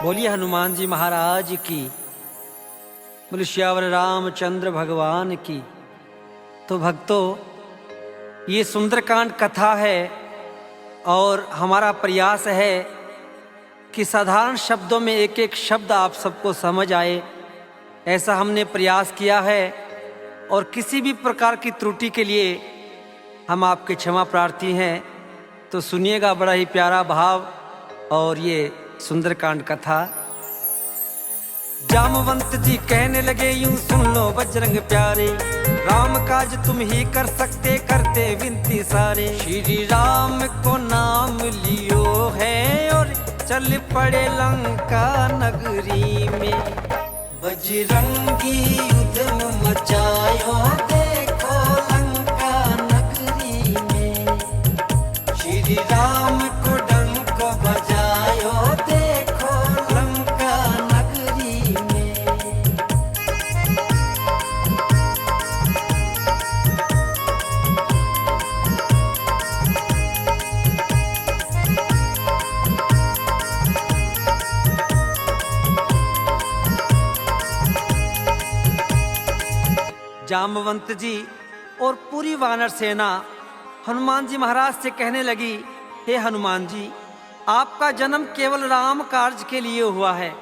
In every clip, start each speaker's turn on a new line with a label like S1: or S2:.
S1: बोलिए हनुमान जी महाराज की, बोले श्यावर रामचंद्र भगवान की। तो भक्तों, ये सुंदरकांड कथा है और हमारा प्रयास है कि साधारण शब्दों में एक एक शब्द आप सबको समझ आए, ऐसा हमने प्रयास किया है। और किसी भी प्रकार की त्रुटि के लिए हम आपके क्षमा प्रार्थी हैं। तो सुनिएगा बड़ा ही प्यारा भाव और ये सुंदरकांड कथा। जामवंत जी कहने लगे यूं सुन लो बजरंग प्यारे, राम काज तुम ही कर सकते करते विनती सारे। श्री राम को नाम लियो है और चल पड़े लंका नगरी में। बजरंगी युद्ध मचायो देखो लंका नगरी में। श्री राम को डंक बजायो देखो लंका नगरी में। जामवंत जी और पूरी वानर सेना हनुमान जी महाराज से कहने लगी, हे हनुमान जी, आपका जन्म केवल राम कार्य के लिए हुआ है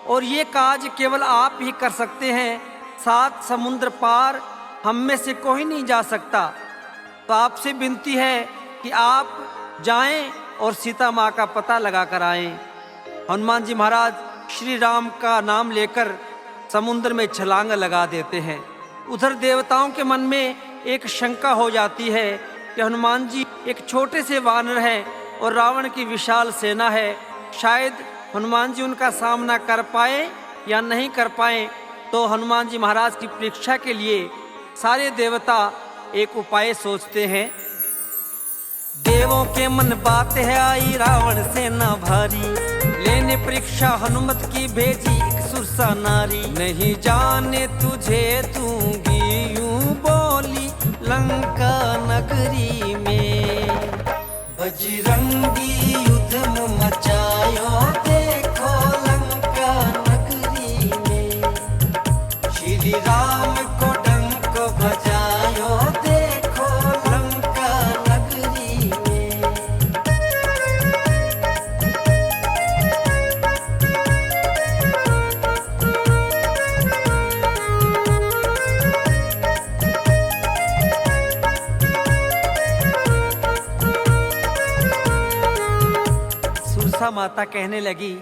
S1: और ये काज केवल आप ही कर सकते हैं। 7 समुद्र पार हम में से कोई नहीं जा सकता। तो आपसे विनती है कि आप जाएं और सीता माँ का पता लगा कर आएं। हनुमान जी महाराज श्री राम का नाम लेकर समुद्र में छलांग लगा देते हैं। उधर देवताओं के मन में एक शंका हो जाती है कि हनुमान जी एक छोटे से वानर हैं और रावण की विशाल सेना है, शायद हनुमान जी उनका सामना कर पाए या नहीं कर पाए। तो हनुमान जी महाराज की परीक्षा के लिए सारे देवता एक उपाय सोचते हैं। देवों के मन बात है आई रावण सेना भारी, लेने परीक्षा हनुमत की भेजी एक सुरसा नारी। नहीं जाने तुझे दूंगी यूं बोली लंका नगरी में। बजरंगी युद्ध मचायो देखो लंका नगरी में। श्री राम को डंक बजायो देखो लंका नगरी में। सुरसा माता कहने लगी,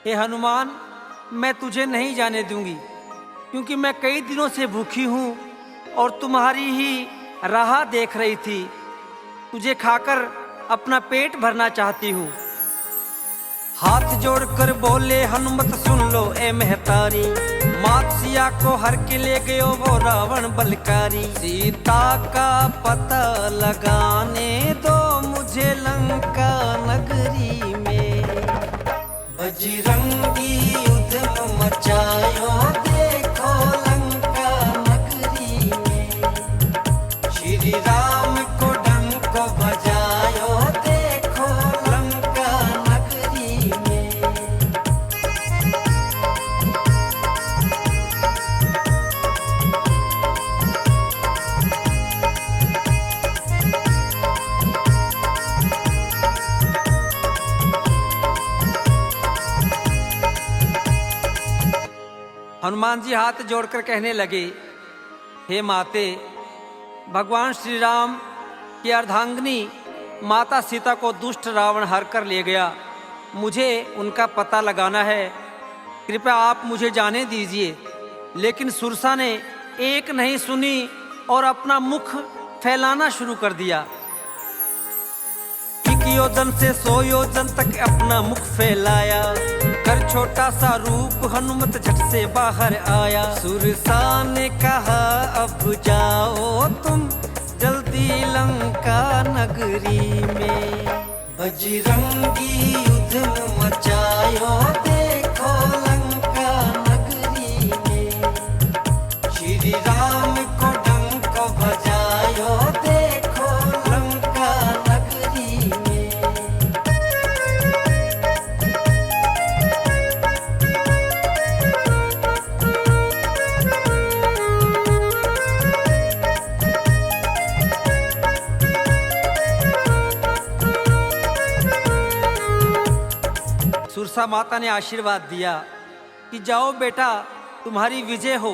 S1: हे हनुमान, मैं तुझे नहीं जाने दूंगी, क्योंकि मैं कई दिनों से भूखी हूं और तुम्हारी ही राह देख रही थी। तुझे खाकर अपना पेट भरना चाहती हूँ। हाथ जोड़कर बोले हनुमत सुन लो ए महतारी, मात सिया को हर के ले गयो वो रावण बलकारी। सीता का पता लगाने दो मुझे लंका नगरी में। बजरंगी युद्ध मचायो देखो लंका नगरी में। श्री राम को डंक बजायो देखो लंका नगरी में। हनुमान जी हाथ जोड़कर कहने लगे, हे माते, भगवान श्री राम की अर्धांगिनी माता सीता को दुष्ट रावण हर कर ले गया। मुझे उनका पता लगाना है, कृपया आप मुझे जाने दीजिए। लेकिन सुरसा ने एक नहीं सुनी और अपना मुख फैलाना शुरू कर दिया। 1 योजन से 100 योजन तक अपना मुख फैलाया, कर छोटा सा रूप हनुमत झट से बाहर आया। सुरसा ने कहा अब जाओ तुम जल्दी लंका नगरी में। बजरंगी युद्ध मचायो देखो लंका नगरी में। श्री राम को डंक बजायो देखो लंका नगरी में। तुरसा माता ने आशीर्वाद दिया कि जाओ बेटा, तुम्हारी विजय हो।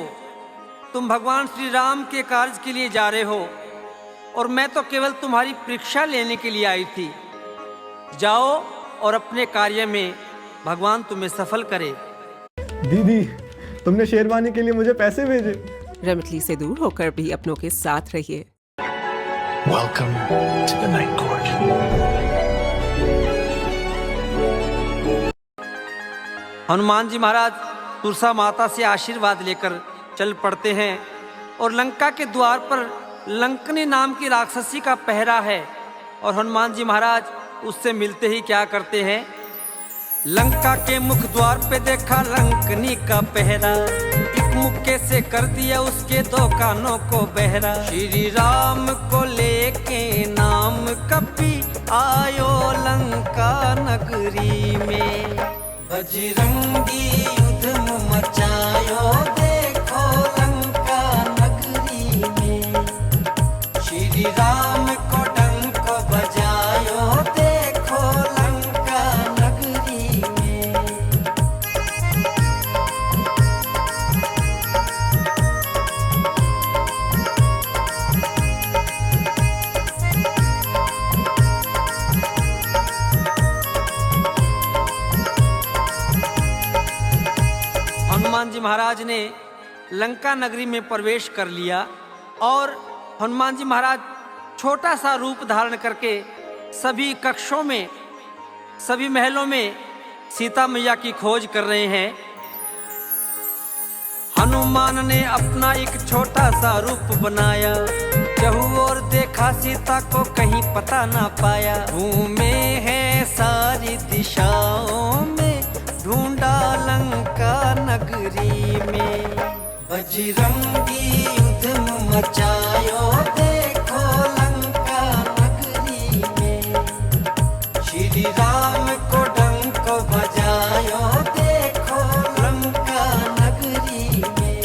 S1: तुम भगवान श्री राम के कार्य के लिए जा रहे हो और मैं तो केवल तुम्हारी परीक्षा लेने के लिए आई थी। जाओ और अपने कार्य में भगवान तुम्हें सफल करे।
S2: दीदी, तुमने शेरवानी के लिए मुझे पैसे भेजे।
S3: रेमेटली से दूर होकर भी अपनों के साथ रहिए।
S4: Welcome to the Night Court.
S1: Hanuman ji महाराज तुरसा माता से आशीर्वाद लेकर चल पड़ते हैं और लंका के द्वार पर लंकनी नाम की राक्षसी का पहरा है और हनुमान जी महाराज उससे मिलते ही क्या करते हैं, लंका के मुख द्वार पे देखा लंकनी का पहरा, एक मुक्के से कर दिया उसके दो कानों को बहरा। श्री राम को लेके नाम कपी आयो लंका नगरी में, बजरंगी युद्ध मचायो देखो लंका नगरी में। श्री राम को डंक बजायो देखो लंका नगरी में। हनुमान जी महाराज ने लंका नगरी में प्रवेश कर लिया और हनुमान जी महाराज छोटा सा रूप धारण करके सभी कक्षों में, सभी महलों में सीता मैया की खोज कर रहे हैं। हनुमान ने अपना एक छोटा सा रूप बनाया, जहू और देखा सीता को कहीं पता ना पाया। घूमे हैं सारी दिशाओं में, ढूंढा लंका नगरी में, बजरंगी युद्ध मचायो देखो लंका नगरी में। श्री राम को डंक बजायो देखो लंका नगरी में।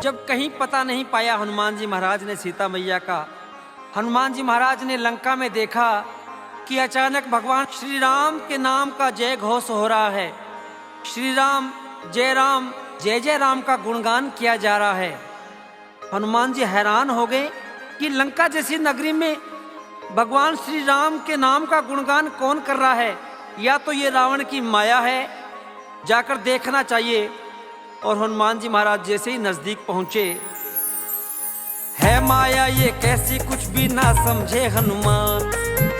S1: जब कहीं पता नहीं पाया हनुमान जी महाराज ने सीता मैया का, हनुमान जी महाराज ने लंका में देखा कि अचानक भगवान श्री राम के नाम का जय घोष हो रहा है। श्री राम, जय जय राम का गुणगान किया जा रहा है। हनुमान जी हैरान हो गए कि लंका जैसी नगरी में भगवान श्री राम के नाम का गुणगान कौन कर रहा है, या तो ये रावण की माया है, जाकर देखना चाहिए। और हनुमान जी महाराज जैसे ही नजदीक पहुंचे, है माया ये कैसी कुछ भी ना समझे हनुमान,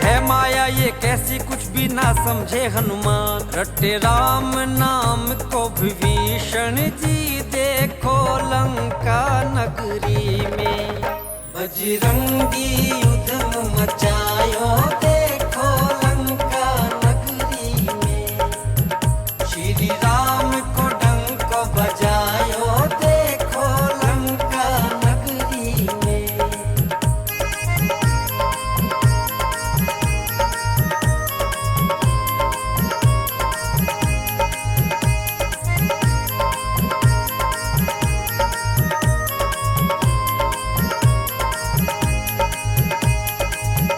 S1: है माया ये कैसी कुछ भी ना समझे हनुमान। रटे राम नाम को विभीषण जी देखो लंका नगरी में, बजरंगी युद्ध मचायो देखो लंका नगरी में। श्री राम को डंक बजायो देखो लंका नगरी में।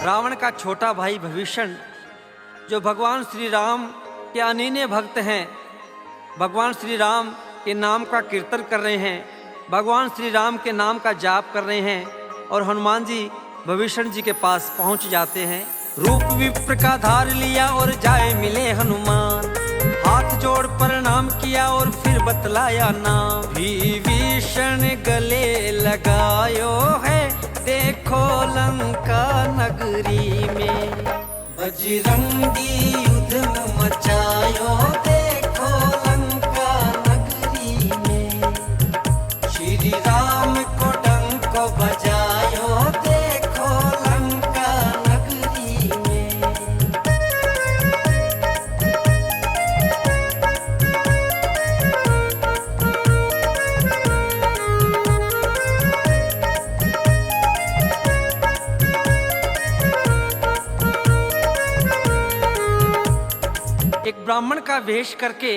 S1: रावण का छोटा भाई विभीषण, जो भगवान श्री राम के अनन्य भक्त हैं, भगवान श्री राम के नाम का कीर्तन कर रहे हैं, भगवान श्री राम के नाम का जाप कर रहे हैं, और हनुमान जी विभीषण जी के पास पहुंच जाते हैं। रूप विप्र का धार लिया और जाए मिले हनुमान, हाथ जोड़ प्रणाम किया और फिर बतलाया नाम। विभीषण गले लगायो है देखो लंका नगरी में, बजरंगी युद्ध मचायो देखो लंका नगरी में। श्री राम को डंक बजायो देखो लंका नगरी में। ब्राह्मण का वेश करके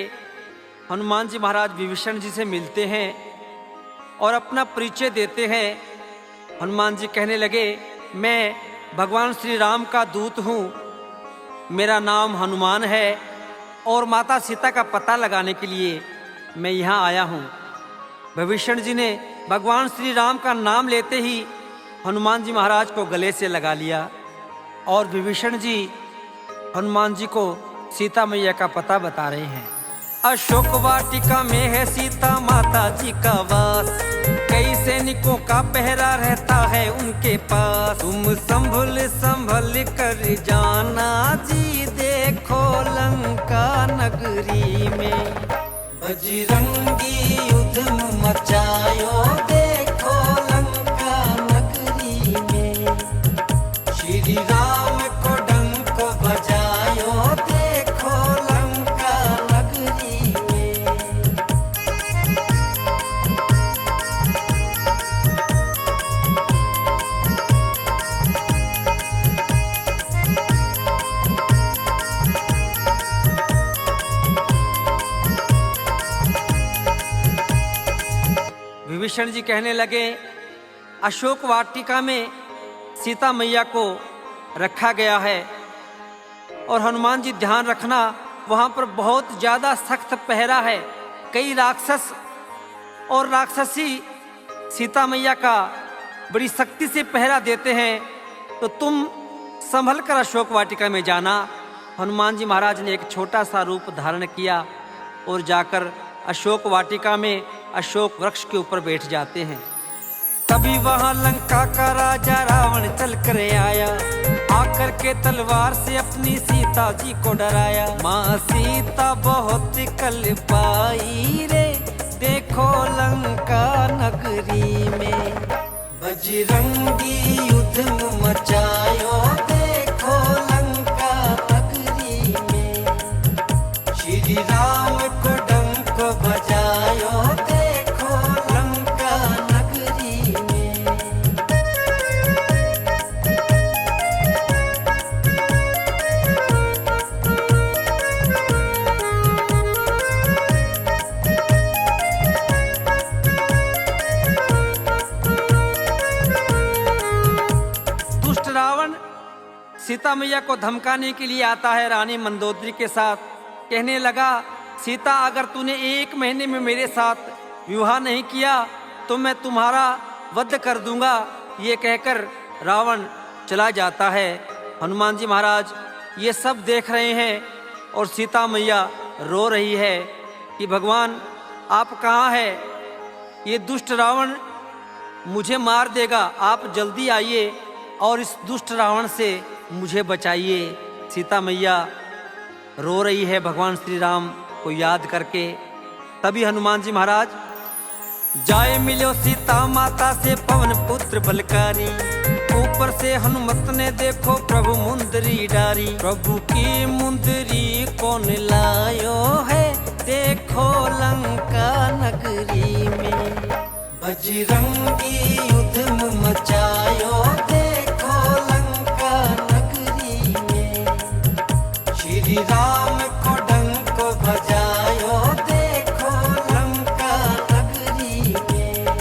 S1: हनुमान जी महाराज विभीषण जी से मिलते हैं और अपना परिचय देते हैं। हनुमान जी कहने लगे, मैं भगवान श्री राम का दूत हूँ, मेरा नाम हनुमान है और माता सीता का पता लगाने के लिए मैं यहाँ आया हूँ। विभीषण जी ने भगवान श्री राम का नाम लेते ही हनुमान जी महाराज को गले से लगा लिया और विभीषण जी हनुमान जी को सीता मैया का पता बता रहे हैं। अशोक वाटिका में है सीता माता जी का वास, कई सैनिकों का पहरा रहता है उनके पास। तुम संभल संभल कर जाना जी, देखो लंका नगरी में बजरंगी युद्ध मचायो, देखो लंका नगरी में श्री राम को डंक बजायो, देखो लंका नगरी में। विभीषण जी कहने लगे, अशोक वाटिका में सीता मैया को रखा गया है और हनुमान जी ध्यान रखना, वहाँ पर बहुत ज़्यादा सख्त पहरा है। कई राक्षस और राक्षसी सीता मैया का बड़ी सख्ती से पहरा देते हैं, तो तुम संभल कर अशोक वाटिका में जाना। हनुमान जी महाराज ने एक छोटा सा रूप धारण किया और जाकर अशोक वाटिका में अशोक वृक्ष के ऊपर बैठ जाते हैं। तभी वहां लंका का राजा रावण चल कर आया, आकर के तलवार से अपनी सीता जी को डराया। माँ सीता बहुत कल पाई रे, देखो लंका नगरी में बजरंगी युद्ध मचायो, देखो लंका नगरी में श्री राम को डंक बजायो, देखो लंका नगरी में। दुष्ट रावण सीता मैया को धमकाने के लिए आता है रानी मंदोदरी के साथ। कहने लगा, सीता अगर तूने 1 महीने में मेरे साथ विवाह नहीं किया तो मैं तुम्हारा वध कर दूंगा। ये कहकर रावण चला जाता है। हनुमान जी महाराज ये सब देख रहे हैं और सीता मैया रो रही है कि भगवान आप कहाँ हैं? ये दुष्ट रावण मुझे मार देगा, आप जल्दी आइए और इस दुष्ट रावण से मुझे बचाइए। सीता मैया रो रही है भगवान श्री राम को याद करके। तभी हनुमान जी महाराज जाए मिलो सीता माता से पवन पुत्र बलकारी, ऊपर से हनुमत ने देखो प्रभु मुंदरी डारी। प्रभु की मुंदरी कौन लायो है, देखो लंका नगरी में बजरंगी युद्ध मचायो, देखो लंका नगरी में श्री राम को डंक बजायो, देखो लंका नगरी में।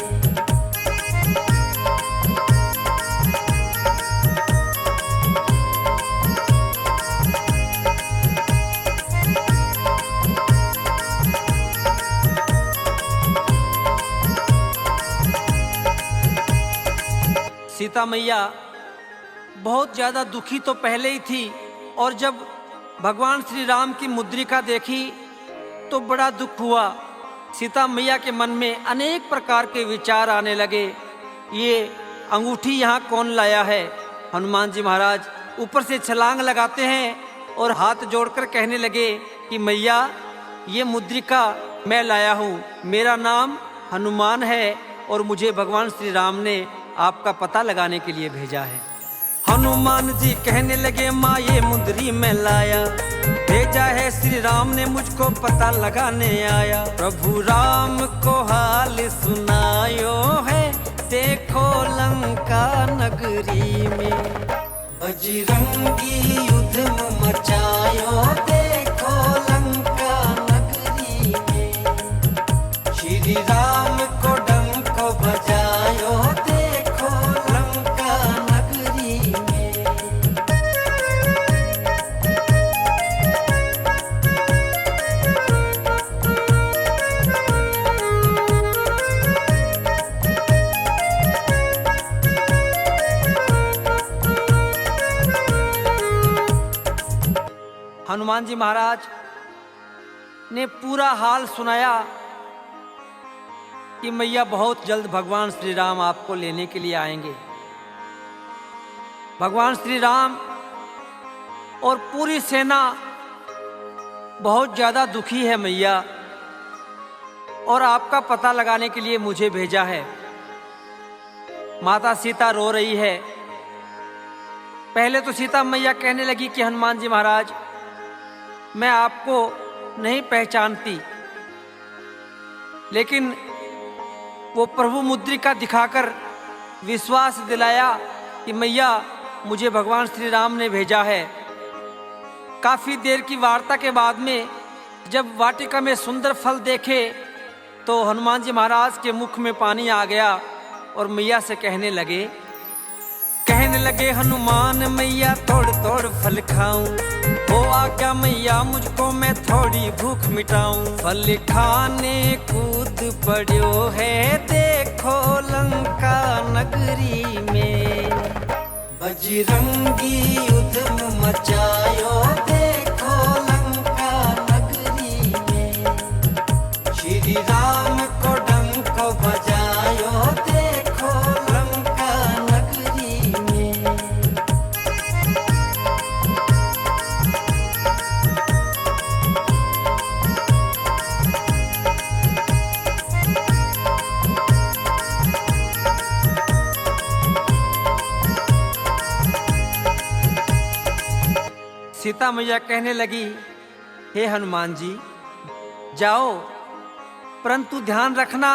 S1: सीता मैया बहुत ज्यादा दुखी तो पहले ही थी और जब भगवान श्री राम की मुद्रिका देखी तो बड़ा दुख हुआ। सीता मैया के मन में अनेक प्रकार के विचार आने लगे। ये अंगूठी यहाँ कौन लाया है? हनुमान जी महाराज ऊपर से छलांग लगाते हैं और हाथ जोड़कर कहने लगे कि मैया ये मुद्रिका मैं लाया हूँ, मेरा नाम हनुमान है और मुझे भगवान श्री राम ने आपका पता लगाने के लिए भेजा है। हनुमान जी कहने लगे माँ ये मुंदरी मैं लाया, भेजा है श्री राम ने मुझको पता लगाने आया। प्रभु राम को हाल सुनायो है, देखो लंका नगरी में बजरंगी युद्ध मचायो, देखो लंका हनुमान जी महाराज ने पूरा हाल सुनाया कि मैया बहुत जल्द भगवान श्री राम आपको लेने के लिए आएंगे। भगवान श्री राम और पूरी सेना बहुत ज़्यादा दुखी है मैया, और आपका पता लगाने के लिए मुझे भेजा है। माता सीता रो रही है। पहले तो सीता मैया कहने लगी कि हनुमान जी महाराज, मैं आपको नहीं पहचानती, लेकिन वो प्रभु मुद्रिका दिखाकर विश्वास दिलाया कि मैया मुझे भगवान श्री राम ने भेजा है। काफ़ी देर की वार्ता के बाद में जब वाटिका में सुंदर फल देखे तो हनुमान जी महाराज के मुख में पानी आ गया और मैया से कहने लगे हनुमान मैया तोड़ तोड़ फल खाऊं, हो आज्ञा मैया मुझको मैं थोड़ी भूख मिटाऊं। फल खाने कूद पड़ो है देखो लंका नगरी में, बजरंगी उधम मचायो देखो लंका नगरी में, श्री राम को डंक बजायो देखो लंका नगरी में। सीता मैया कहने लगी, हे हनुमान जी जाओ, परंतु ध्यान रखना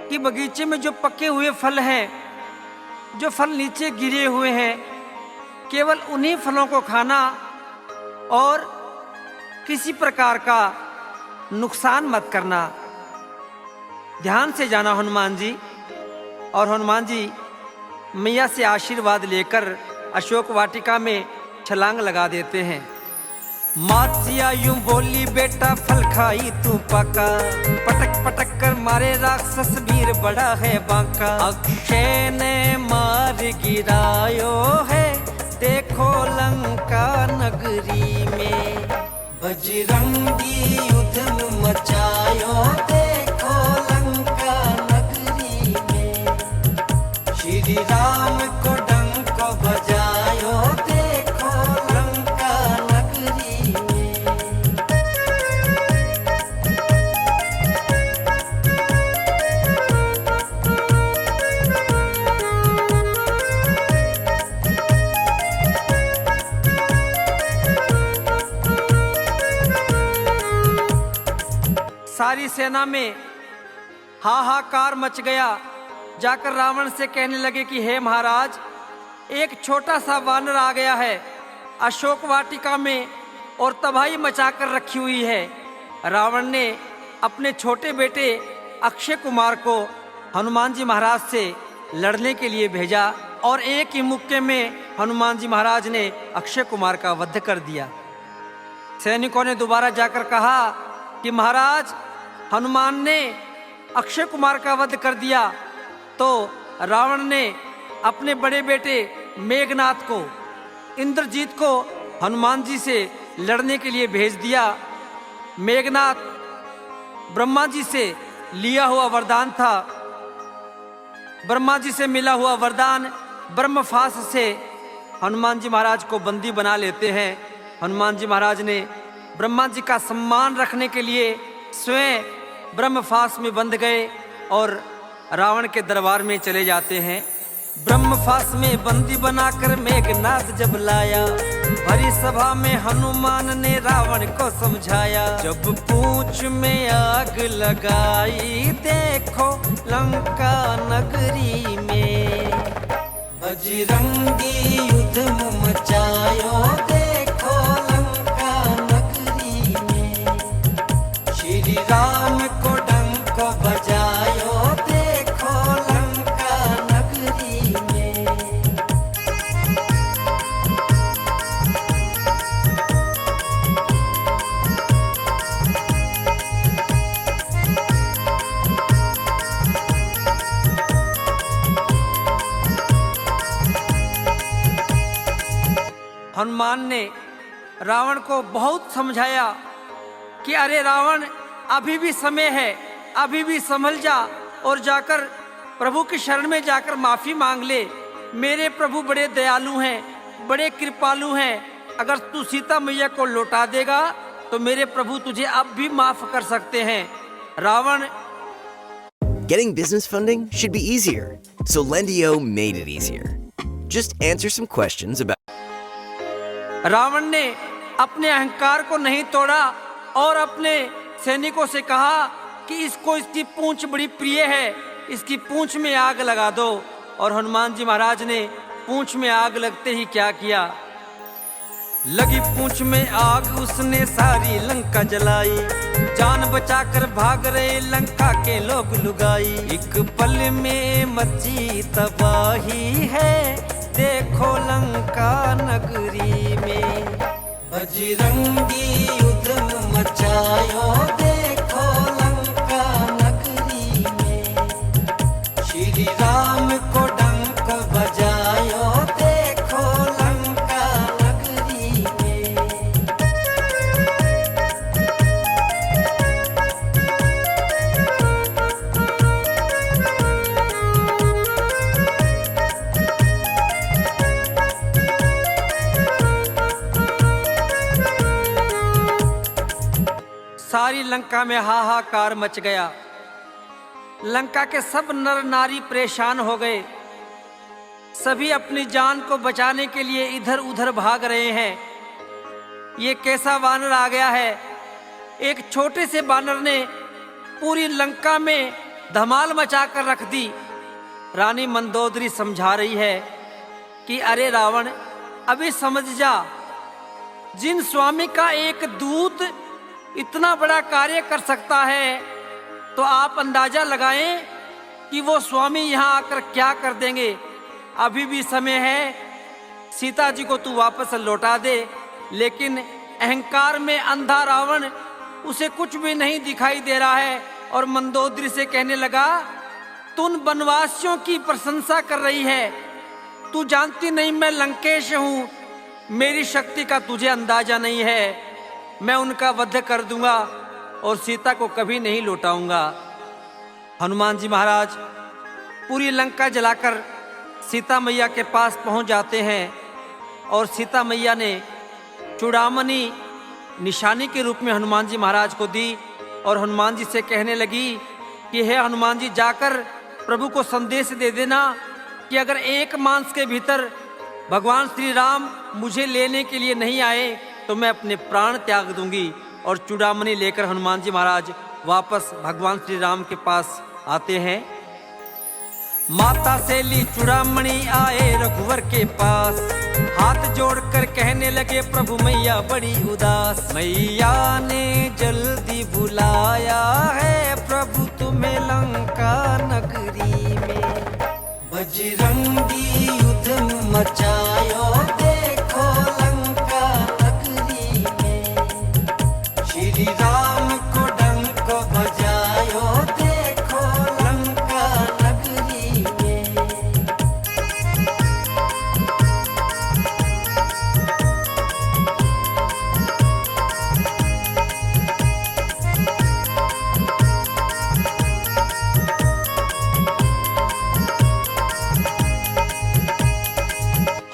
S1: कि बगीचे में जो पके हुए फल हैं, जो फल नीचे गिरे हुए हैं, केवल उन्हीं फलों को खाना और किसी प्रकार का नुकसान मत करना। ध्यान से जाना हनुमान जी। और हनुमान जी मैया से आशीर्वाद लेकर अशोक वाटिका में छलांग लगा देते हैं। मातसिया यूं बोली, बेटा फल खाई तू पका, पटक पटक कर मारे राक्षस वीर बड़ा है बांका। अक्षय ने मार गिरायो है देखो लंका नगरी में, बजरंगी उधम मचायो देखो लंका नगरी में, श्री राम को डंक बजायो देखो लंका नगरी में। सारी सेना में हाहाकार मच गया। जाकर रावण से कहने लगे कि हे महाराज, एक छोटा सा वानर आ गया है अशोक वाटिका में और तबाही मचाकर रखी हुई है। रावण ने अपने छोटे बेटे अक्षय कुमार को हनुमान जी महाराज से लड़ने के लिए भेजा और एक ही मुक्के में हनुमान जी महाराज ने अक्षय कुमार का वध कर दिया। सैनिकों ने दोबारा जाकर कहा कि महाराज, हनुमान ने अक्षय कुमार का वध कर दिया। तो रावण ने अपने बड़े बेटे मेघनाथ को, इंद्रजीत को हनुमान जी से लड़ने के लिए भेज दिया। मेघनाथ ब्रह्मा जी से लिया हुआ वरदान था। ब्रह्मा जी से मिला हुआ वरदान ब्रह्मफास से हनुमान जी महाराज को बंदी बना लेते हैं। हनुमान जी महाराज ने ब्रह्मा जी का सम्मान रखने के लिए स्वयं ब्रह्मफास में बंध गए और रावण के दरबार में चले जाते हैं। ब्रह्मफास में बंदी बनाकर मेघनाथ जब लाया, भरी सभा में हनुमान ने रावण को समझाया। जब पूंछ में आग लगाई देखो लंका नगरी में, बजरंगी उधम मचायो देखो लंका नगरी में, श्री राम को डंक बजायो देखो लंका नगरी में। हनुमान ने रावण को बहुत समझाया कि अरे रावण, अभी भी समय है, अभी भी संभल जा और जाकर प्रभु की शरण में जाकर माफी मांग ले। मेरे प्रभु बड़े दयालु हैं, बड़े कृपालु हैं। अगर तू सीता मैया को लौटा देगा तो मेरे प्रभु तुझे अब भी माफ कर सकते हैं। Ravan
S5: Getting business funding should be easier, so Lendio made it easier. Just answer some questions about
S1: Ravan ने अपने अहंकार को नहीं तोड़ा और अपने सैनिकों से कहा कि इसको इसकी पूंछ बड़ी प्रिय है, इसकी पूंछ में आग लगा दो। और हनुमान जी महाराज ने पूंछ में आग लगते ही क्या किया, लगी पूंछ में आग, उसने सारी लंका जलाई। जान बचाकर भाग रहे लंका के लोग लुगाई। एक पल में मची तबाही है, देखो लंका नगरी में। बजरंगी युद्ध मचायो, देखो लंका नगरी में। श्री राम को डंक बजायो, देखो लंका नगरी में। सारी लंका में हाहाकार मच गया। लंका के सब नर नारी परेशान हो गए। सभी अपनी जान को बचाने के लिए इधर उधर भाग रहे हैं। ये कैसा वानर आ गया है? एक छोटे से वानर ने पूरी लंका में धमाल मचा कर रख दी। रानी मंदोदरी समझा रही है कि अरे रावण, अभी समझ जा, जिन स्वामी का एक दूत इतना बड़ा कार्य कर सकता है तो आप अंदाजा लगाएं कि वो स्वामी यहाँ आकर क्या कर देंगे। अभी भी समय है, सीता जी को तू वापस लौटा दे। लेकिन अहंकार में अंधा रावण, उसे कुछ भी नहीं दिखाई दे रहा है और मंदोदरी से कहने लगा, तू उन वनवासियों की प्रशंसा कर रही है, तू जानती नहीं मैं लंकेश हूँ, मेरी शक्ति का तुझे अंदाजा नहीं है। मैं उनका वध कर दूंगा और सीता को कभी नहीं लौटाऊंगा। हनुमान जी महाराज पूरी लंका जलाकर सीता मैया के पास पहुंच जाते हैं और सीता मैया ने चूड़ामणि निशानी के रूप में हनुमान जी महाराज को दी और हनुमान जी से कहने लगी कि हे हनुमान जी, जाकर प्रभु को संदेश दे देना कि अगर एक मास के भीतर भगवान श्री राम मुझे लेने के लिए नहीं आए तो मैं अपने प्राण त्याग दूंगी। और चूड़ामणि लेकर हनुमान जी महाराज वापस भगवान श्री राम के पास आते हैं। माता से ली चूड़ामणि आए रघुवर के पास, हाथ जोड़कर कहने लगे प्रभु मैया बड़ी उदास। मैया ने जल्दी बुलाया है प्रभु तुम्हें लंका नगरी में। बजरंगी युद्ध मचायो, देखो लंका नगरी में। श्री राम को डंक बजायो, देखो लंका नगरी में।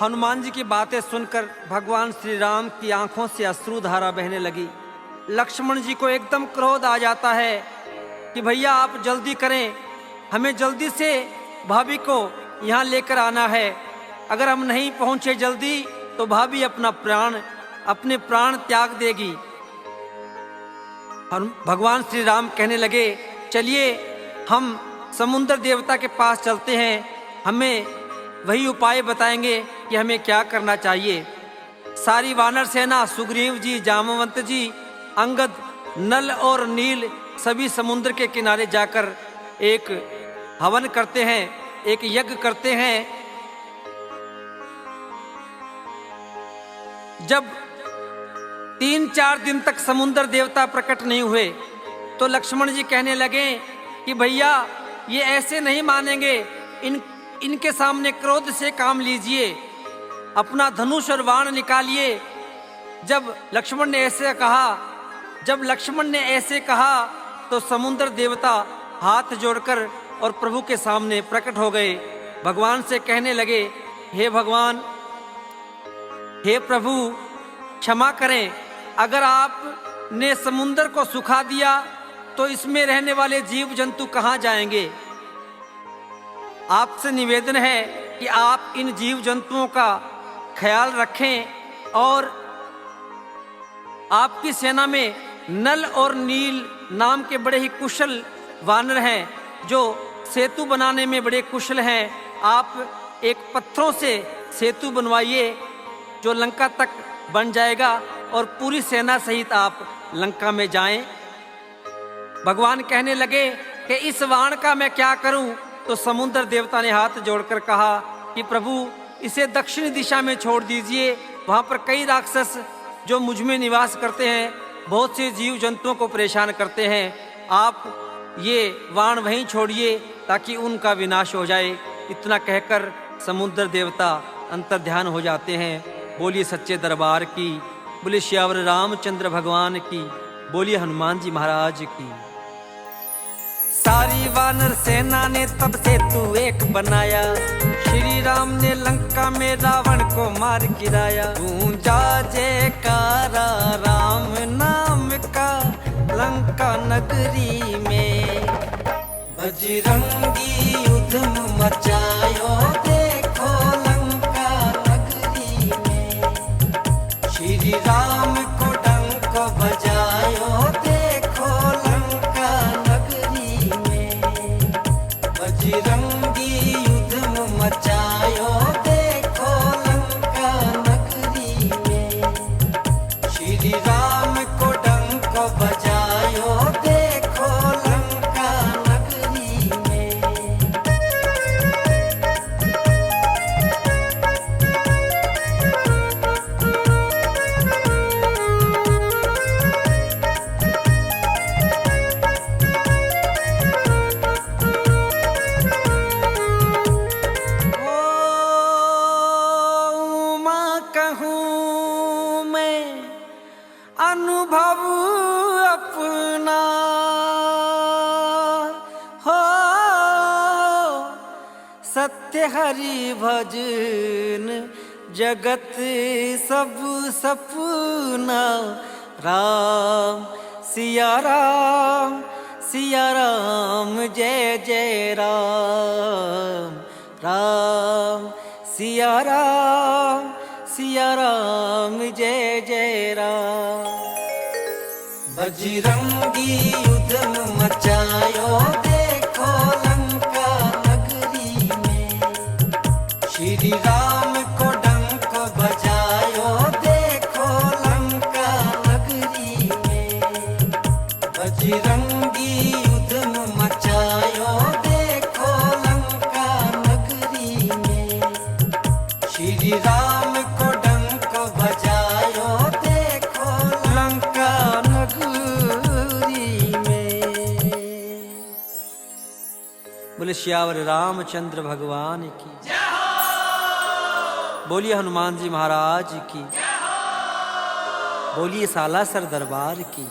S1: हनुमान जी की बातें सुनकर भगवान श्री राम की आंखों से अश्रुधारा बहने लगी। लक्ष्मण जी को एकदम क्रोध आ जाता है कि भैया आप जल्दी करें, हमें जल्दी से भाभी को यहाँ लेकर आना है। अगर हम नहीं पहुँचे जल्दी तो भाभी अपने प्राण त्याग देगी। भगवान श्री राम कहने लगे, चलिए हम समुद्र देवता के पास चलते हैं, हमें वही उपाय बताएंगे कि हमें क्या करना चाहिए। सारी वानर सेना, सुग्रीव जी, जामवंत जी, अंगद, नल और नील सभी समुद्र के किनारे जाकर एक हवन करते हैं, एक यज्ञ करते हैं। जब 3-4 दिन तक समुद्र देवता प्रकट नहीं हुए तो लक्ष्मण जी कहने लगे कि भैया ये ऐसे नहीं मानेंगे, इनके सामने क्रोध से काम लीजिए, अपना धनुष और बाण निकालिए जब लक्ष्मण ने ऐसे कहा तो समुद्र देवता हाथ जोड़कर और प्रभु के सामने प्रकट हो गए। भगवान से कहने लगे, हे भगवान, हे प्रभु, क्षमा करें, अगर आपने समुद्र को सुखा दिया तो इसमें रहने वाले जीव जंतु कहाँ जाएंगे? आपसे निवेदन है कि आप इन जीव जंतुओं का ख्याल रखें और आपकी सेना में नल और नील नाम के बड़े ही कुशल वानर हैं जो सेतु बनाने में बड़े कुशल हैं। आप एक पत्थरों से सेतु बनवाइए जो लंका तक बन जाएगा और पूरी सेना सहित आप लंका में जाएं। भगवान कहने लगे कि इस वाण का मैं क्या करूं? तो समुद्र देवता ने हाथ जोड़कर कहा कि प्रभु, इसे दक्षिण दिशा में छोड़ दीजिए। वहां पर कई राक्षस जो मुझ में निवास करते हैं, बहुत से जीव जंतुओं को परेशान करते हैं। आप ये वाण वहीं छोड़िए ताकि उनका विनाश हो जाए। इतना कहकर समुद्र देवता अंतर्ध्यान हो जाते हैं। बोलिए सच्चे दरबार की, बोलिए श्यावर रामचंद्र भगवान की, बोलिए हनुमान जी महाराज की। सारी वानर सेना ने तब सेतु एक बनाया, श्री राम ने लंका में रावण को मार गिराया। गूंजा जयकारा राम नाम का लंका नगरी में, बजरंगी युद्ध मचायो देखो लंका नगरी में। श्री राम को डंक बजायो देखो लंका नगरी में, बजरंगी युद्ध मचायो देखो लंका नगरी में। श्री राम को डंक बजायो देखो लंका नगरी में। अनुभव अपना हो, सत्य हरि भजन जगत सब सपना। राम सिया राम, सिया राम जय जय राम। राम सिया राम, सिया राम जय जय राम। बजरंगी युद्ध मचायो देखो लंका नगरी में। श्री राम को डंक बजायो देखो लंका नगरी में। बजरंगी युद्ध मचायो देखो लंका नगरी में। श्री राम को डंक बजायो देखो लंका नगरी में। बोले श्यावर रामचंद्र भगवान की, बोलिए हनुमान जी महाराज की, बोलिए सालासर दरबार की।